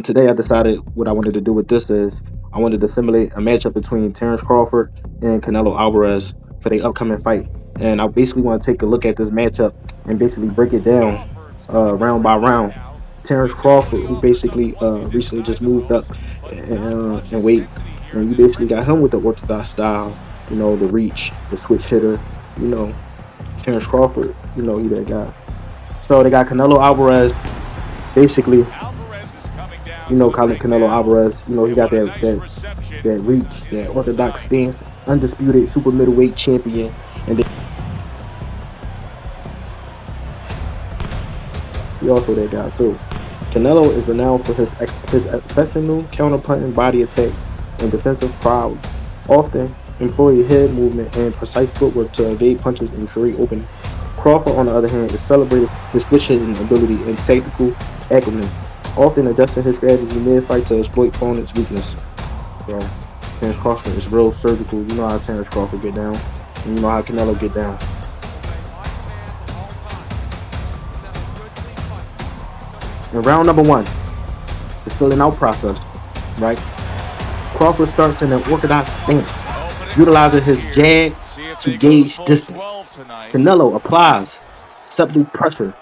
Today I decided what I wanted to do with this is I wanted to simulate a matchup between Terence Crawford and Canelo Alvarez for the upcoming fight. And I basically want to take a look at this matchup and basically break it down round by round. Terence Crawford, who basically recently just moved up in weight, and you basically got him with the orthodox style, the reach, the switch hitter, you know, Terence Crawford, he that guy. So they got Canelo Alvarez, basically, Canelo Alvarez, he got that reach, that orthodox stance, undisputed super middleweight champion, and then he also that guy too. Canelo is renowned for his exceptional counterpunching body attacks and defensive prowess, often employing head movement and precise footwork to evade punches and create opening. Crawford, on the other hand, is celebrated for his switch hitting ability and tactical acumen, often adjusting his strategy mid-fight to exploit opponent's weakness. So, Terence Crawford is real surgical. You know how Terence Crawford get down, and you know how Canelo get down. In round number one, the filling out process, right? Crawford starts in an orthodox stance, utilizing his jab to gauge distance. Canelo applies subtle pressure,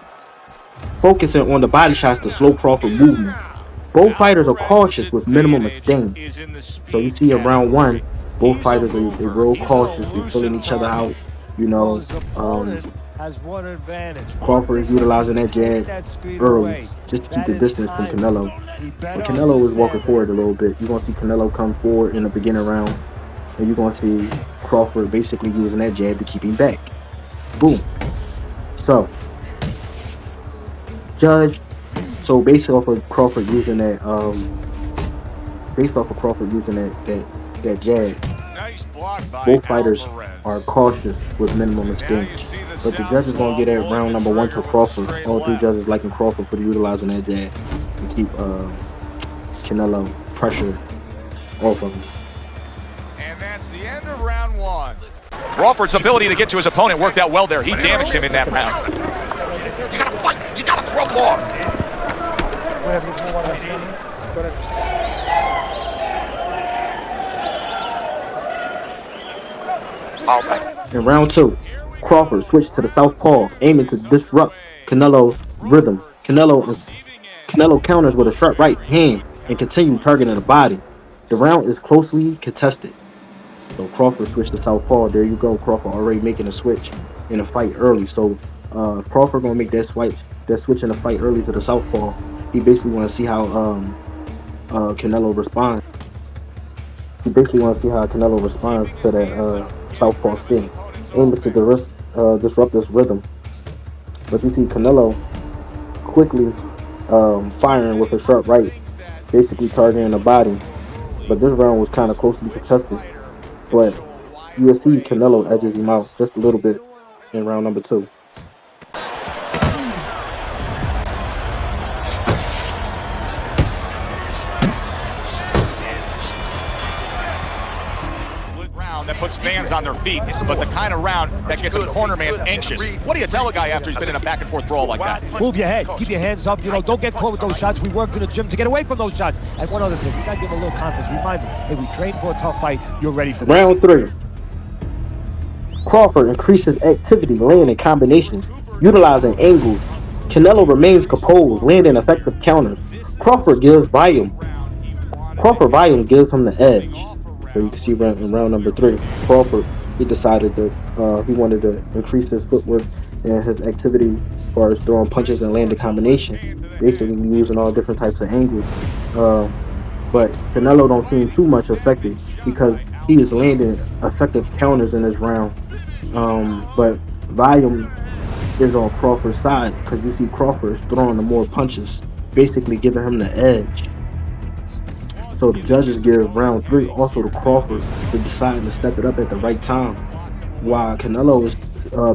focusing on the body shots to slow Crawford movement. Both fighters are cautious with minimum exchange. So you see in round one, both fighters are real cautious. They're filling each other out. You know, um, Crawford is utilizing that jab early just to keep the distance from Canelo. But Canelo is walking forward a little bit. You're going to see Canelo come forward in the beginning round. And you're going to see Crawford basically using that jab to keep him back. Boom. So, Judge. So based off of Crawford using that, that jab, both fighters are cautious with minimum exchange. But the judges gonna get that round number one to Crawford. All three judges liking Crawford for utilizing that jab and keep Canelo pressure off of him. And that's the end of round one. Crawford's ability to get to his opponent worked out well there. He damaged him in that round. You gotta fight. You gotta throw more. All right. In round two, Crawford switched to the southpaw, aiming to disrupt Canelo's rhythm. Canelo counters with a sharp right hand and continued targeting the body. The round is closely contested. So Crawford switched to southpaw. There you go. Crawford already making a switch in a fight early. So Crawford gonna make that switch in the fight early to the southpaw. He basically want to see how Canelo responds. He basically want to see how Canelo responds to that southpaw stance, aiming to disrupt this rhythm. But you see Canelo quickly firing with a sharp right, basically targeting the body. But this round was kind of closely contested. But you'll see Canelo edges him out just a little bit in round number two. That puts fans on their feet, but the kind of round that gets a corner man anxious. What do you tell a guy after he's been in a back and forth brawl like that? Move your head, keep your hands up, don't get caught with those shots. We worked in the gym to get away from those shots. And one other thing, we gotta give him a little confidence. Remind him, hey, we trained for a tough fight, you're ready for this. Round three. Crawford increases activity, landing combinations, utilizing angles. Canelo remains composed, landing effective counters. Crawford volume gives him the edge. So you can see in round number three, Crawford, he decided that he wanted to increase his footwork and his activity as far as throwing punches and landing combination, basically using all different types of angles. But Canelo don't seem too much affected because he is landing effective counters in this round. But volume is on Crawford's side because you see Crawford is throwing the more punches, basically giving him the edge. So the judges give round three also to Crawford for deciding to step it up at the right time, while Canelo is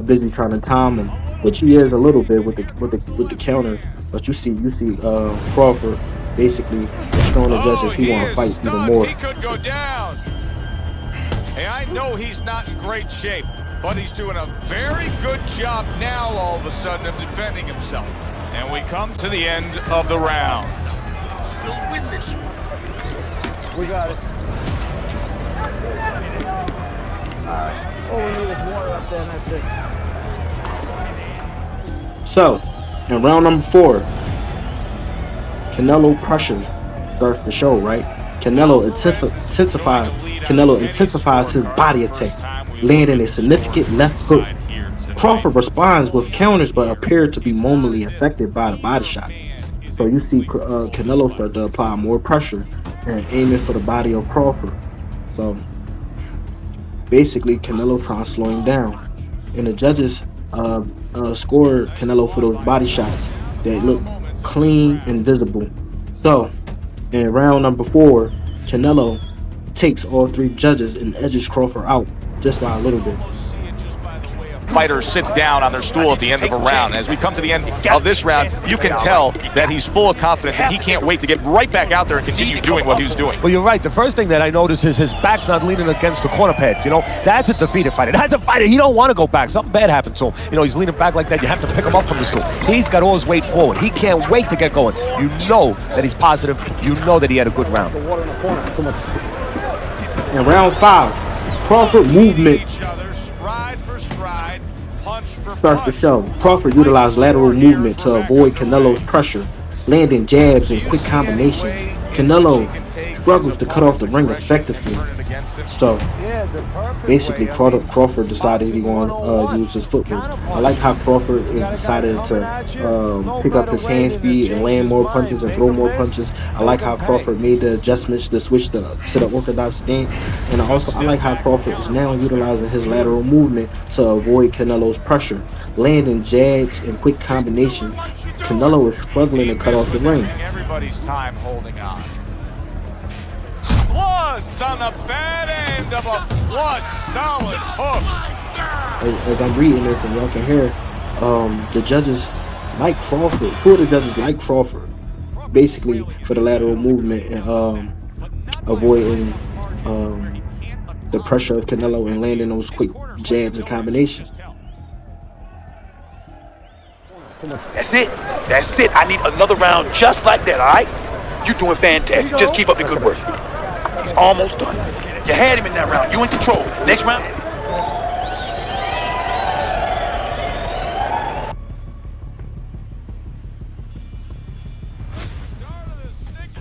busy trying to time him, which he is a little bit with the counters. But you see Crawford basically showing the judges he want to fight even more. He could go down. Hey, I know he's not in great shape, but he's doing a very good job now all of a sudden of defending himself. And we come to the end of the round. We'll win this one. We got it. Alright. All we need is water up there, and that's it. So, in round number 4, Canelo pressure starts the show, right? Canelo intensifies his body attack, landing a significant left hook. Crawford responds with counters but appeared to be momentarily affected by the body shot. So you see Canelo start to apply more pressure and aiming for the body of Crawford. So basically Canelo trying to slow him down. And the judges scored Canelo for those body shots that look clean and visible. So in round number 4, Canelo takes all 3 judges and edges Crawford out just by a little bit. Fighter sits down on their stool at the end of a round. As we come to the end of this round, you can tell that he's full of confidence and he can't wait to get right back out there and continue doing what he's doing. Well, you're right. The first thing that I notice is his back's not leaning against the corner pad. You know, that's a defeated fighter. That's a fighter. He don't want to go back. Something bad happened to him. You know, he's leaning back like that. You have to pick him up from the stool. He's got all his weight forward. He can't wait to get going. You know that he's positive. You know that he had a good round. In round 5, Crawford movement starts the show. Crawford utilized lateral movement to avoid Canelo's pressure, landing jabs and quick combinations. Canelo struggles to cut off the ring effectively. So basically Crawford decided he wanted to use his footwork. I like how Crawford is decided to pick up his hand speed and land more punches and throw more punches. I like how Crawford made the adjustments to switch to the orthodox stance. And also I like how Crawford is now utilizing his lateral movement to avoid Canelo's pressure, landing jabs and quick combinations. Canelo is struggling to cut off the ring. Everybody's time holding on. Bloods on the bad end of a flush, solid hook. As I'm reading this and y'all can hear, the judges like Crawford. 2 of the judges like Crawford, basically for the lateral movement and avoiding the pressure of Canelo and landing those quick jabs and combinations. That's it. That's it. I need another round just like that, all right? You're doing fantastic. Just keep up the good work. He's almost done. You had him in that round. You in control. Next round.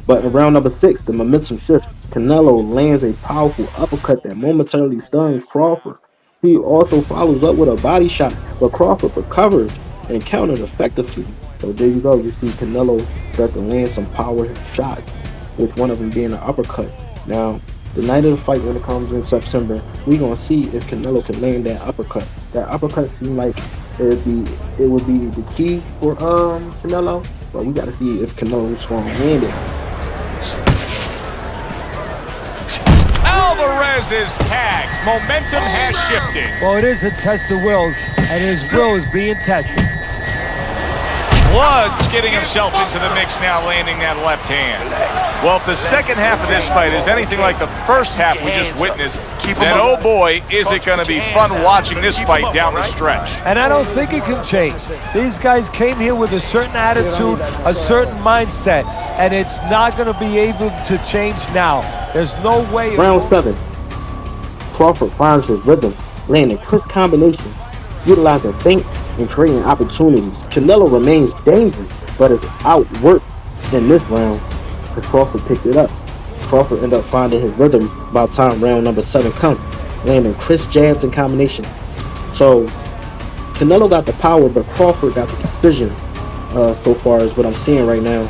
But in round number 6, the momentum shifts. Canelo lands a powerful uppercut that momentarily stuns Crawford. He also follows up with a body shot, but Crawford recovers and countered effectively. So there you go. You see Canelo start to land some power shots, with one of them being an uppercut. Now, the night of the fight, when it comes in September, we're gonna see if Canelo can land that uppercut. That uppercut seemed like it would be the key for Canelo, but we gotta see if Canelo's gonna land it. Alvarez is tagged. Momentum has shifted. Well, it is a test of wills, and his will is being tested. Blood's getting himself into the mix now, landing that left hand. Well, if the second half of this fight is anything like the first half we just witnessed, then oh boy, is it going to be fun watching this fight down the stretch. And I don't think it can change. These guys came here with a certain attitude, a certain mindset, and it's not going to be able to change now. There's no way. Round 7. Crawford finds his rhythm, landing crisp combinations, utilizing feints and creating opportunities. Canelo remains dangerous, but is outworked in this round because Crawford picked it up. Crawford ended up finding his rhythm by the time round number 7 comes, landing crisp jabs and combination. So Canelo got the power, but Crawford got the precision so far as what I'm seeing right now.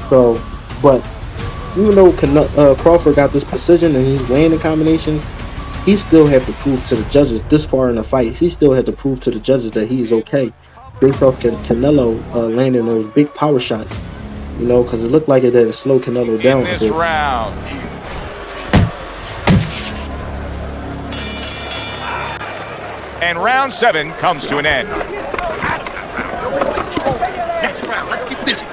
So, but even though Crawford got this precision and he's landing combinations, he still had to prove to the judges this far in the fight. He still had to prove to the judges that he is okay, based off Canelo landing those big power shots. You know, because it looked like it had slowed Canelo down in this a bit. round. And round 7 comes to an end. Next round. Let's get busy.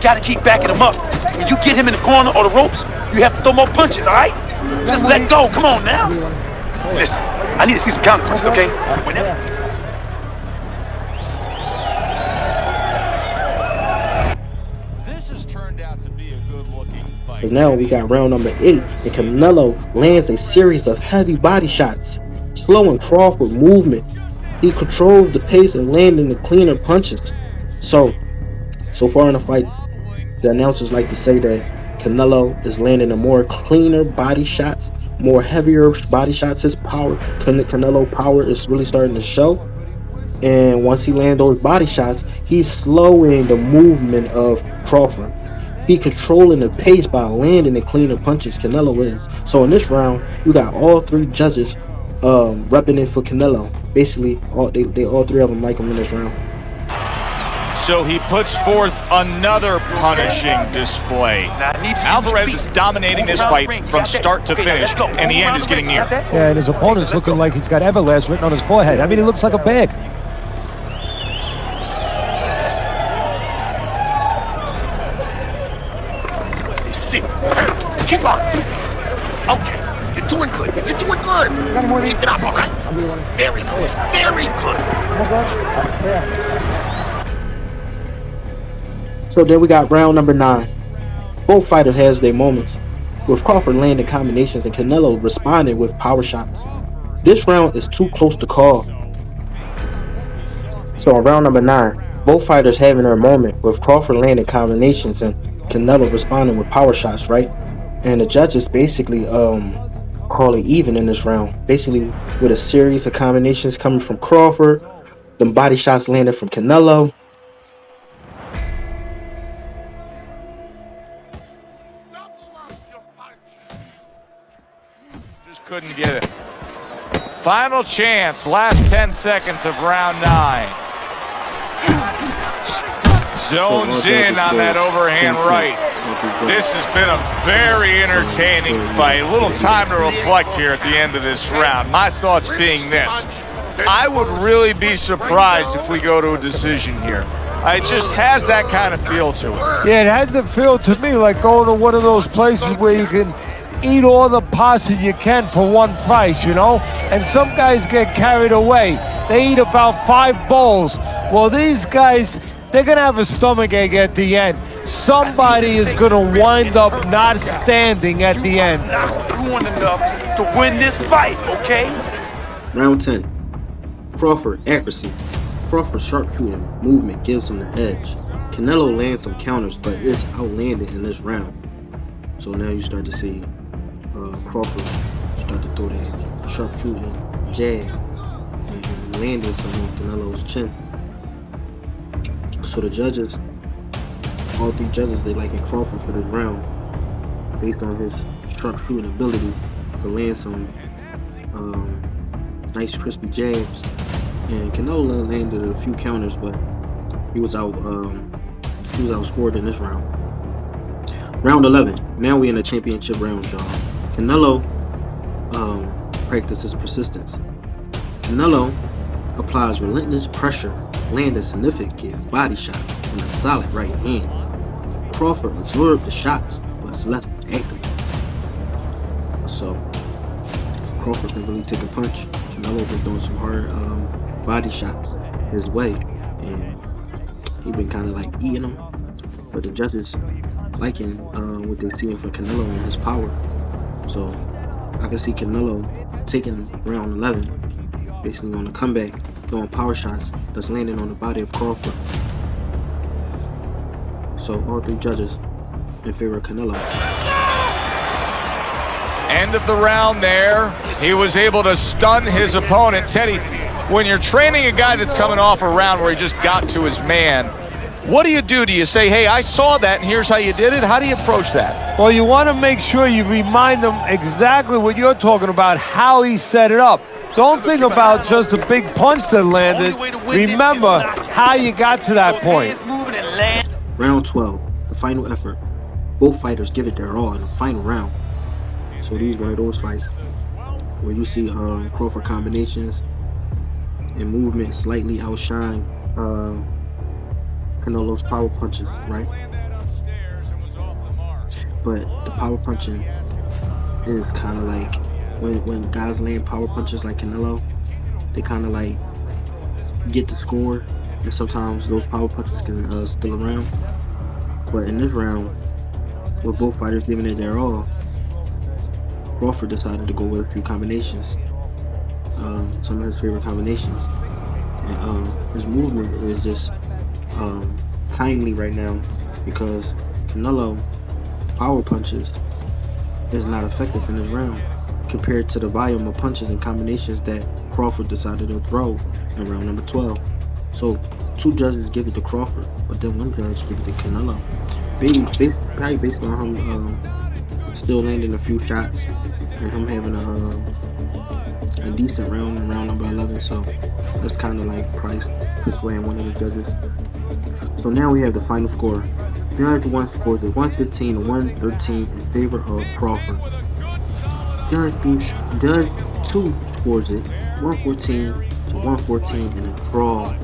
Gotta keep backing him up. When you get him in the corner or the ropes, you have to throw more punches, all right? Just let go. Come on now. Listen, I need to see some counter punches, okay? Whenever. now we got round number 8, and Canelo lands a series of heavy body shots, slowing Crawford movement. He controls the pace and landing the cleaner punches. So far in the fight, the announcers like to say that Canelo is landing a more cleaner body shots, more heavier body shots. His power, Canelo power is really starting to show. And once he lands those body shots, he's slowing the movement of Crawford. He controlling the pace by landing the cleaner punches. Canelo is. So in this round, you got all 3 judges repping it for Canelo. Basically, all 3 of them like him in this round. So he puts forth another punishing display. Alvarez is dominating this fight from start to finish, and the end is getting near. Yeah, and his opponent's looking like he's got Everlast written on his forehead. I mean, he looks like a bag. Keep on. Okay, you're doing good. You're doing good. Keep it up, all right? Very good. Very good. So then we got round number 9. Both fighters has their moments, with Crawford landing combinations and Canelo responding with power shots. This round is too close to call. So in round number 9, both fighters having their moment, with Crawford landing combinations and Canelo responding with power shots, right? And the judges basically call it even in this round. Basically with a series of combinations coming from Crawford, the body shots landed from Canelo. Just couldn't get it. Final chance, last 10 seconds of round 9. Zones in on that overhand right. This has been a very entertaining fight. A little time to reflect here at the end of this round. My thoughts being this: I would really be surprised if we go to a decision here. It just has that kind of feel to it. Yeah, it has the feel to me like going to one of those places where you can eat all the pasta you can for one price, you know? And some guys get carried away. They eat about 5 bowls. Well, these guys, they're going to have a stomachache at the end. Somebody is going to wind up not standing at the end. You want enough to win this fight, okay? Round 10. Crawford, accuracy. Crawford's sharpshooting movement gives him the edge. Canelo lands some counters, but it's outlanded in this round. So now you start to see Crawford start to throw that sharpshooting jab and landing some on Canelo's chin. So the judges, all 3 judges, they liking Crawford for this round based on his sharpshooting ability to land some nice crispy jabs. And Canelo landed a few counters, but he was outscored in this round. Round 11. Now we in the championship round, y'all. Canelo practices persistence. Canelo applies relentless pressure, landing significant body shots and a solid right hand. Crawford absorbed the shots, but it's left active. So Crawford can really take a punch. Canelo been throwing some hard body shots his way, and he been kind of like eating them. But the judges liking what they seeing for Canelo and his power. So I can see Canelo taking round 11, basically on a comeback, throwing power shots that's landing on the body of Crawford. So all 3 judges in favor of Canelo. End of the round there. He was able to stun his opponent. Teddy, when you're training a guy that's coming off a round where he just got to his man, what do you do? Do you say, hey, I saw that and here's how you did it? How do you approach that? Well, you want to make sure you remind them exactly what you're talking about, how he set it up. Don't think about just the big punch that landed. Remember how you got to that point. Round 12, the final effort. Both fighters give it their all in the final round. So these one of those fights where you see Crawford combinations and movement slightly outshine Canelo's power punches, right? But the power punching is kind of like when guys land power punches like Canelo, they kind of like get the score, and sometimes those power punches can still around. But in this round, with both fighters giving it their all, Crawford decided to go with a few combinations, some of his favorite combinations. And his movement is just timely right now because Canelo power punches is not effective in this round compared to the volume of punches and combinations that Crawford decided to throw in round number 12. So 2 judges give it to Crawford, but then 1 judge give it to Canelo. Probably based on him still landing a few shots and him having a decent round in round number 11. So that's kind of like Price swaying one of the judges. So now we have the final score. Judge 1 scores it 115 to 113 in favor of Crawford. Judge 2 scores it 114 to 114 in a draw.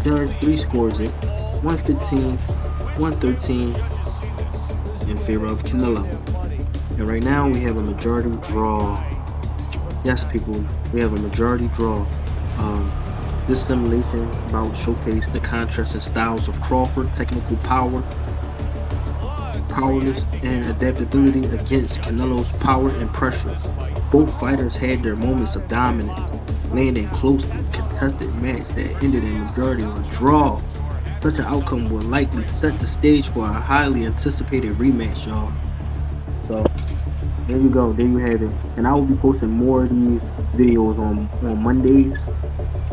Judge 3 scores it 115 113 in favor of Canelo. And right now we have a majority draw. Yes, people, we have a majority draw. This simulation bout showcased the contrast in styles of Crawford, technical power, powerless, and adaptability against Canelo's power and pressure. Both fighters had their moments of dominance, landing closely contested match that ended in majority of a draw. Such an outcome will likely set the stage for a highly anticipated rematch, y'all. So there you go, there you have it. And I will be posting more of these videos on Mondays.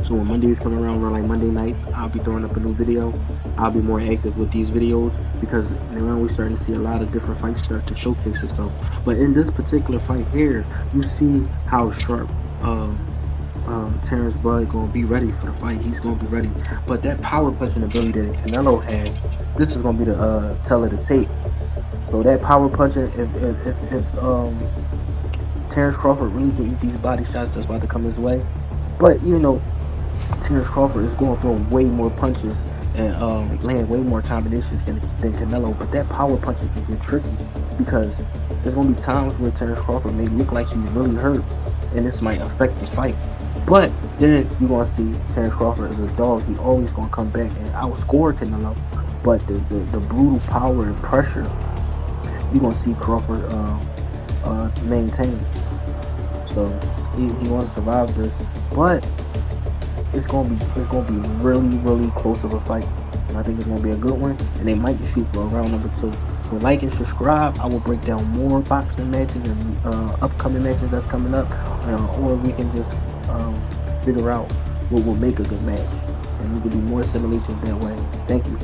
So when Mondays come around, or like Monday nights, I'll be throwing up a new video. I'll be more active with these videos because now we're starting to see a lot of different fights start to showcase itself. But in this particular fight here, you see how sharp Terence Bud gonna be ready for the fight. He's gonna be ready. But that power punching ability that Canelo has, this is gonna be the tell of the tape. So that power punching, if Terence Crawford really can eat these body shots that's about to come his way. But you know, Terence Crawford is going to throw way more punches and land way more combinations than Canelo. But that power punching can get tricky because there's going to be times where Terence Crawford may look like he's really hurt, and this might affect the fight. But then you're going to see Terence Crawford as a dog. He's always going to come back and outscore Canelo. But the brutal power and pressure, you're going to see Crawford maintain. So he wants to survive this, but it's gonna be really close of a fight. And I think it's gonna be a good one, and they might shoot for a round number 2. So like and subscribe. I will break down more boxing matches and upcoming matches that's coming up, or we can just figure out what will make a good match, and we can do more simulations that way. Thank you.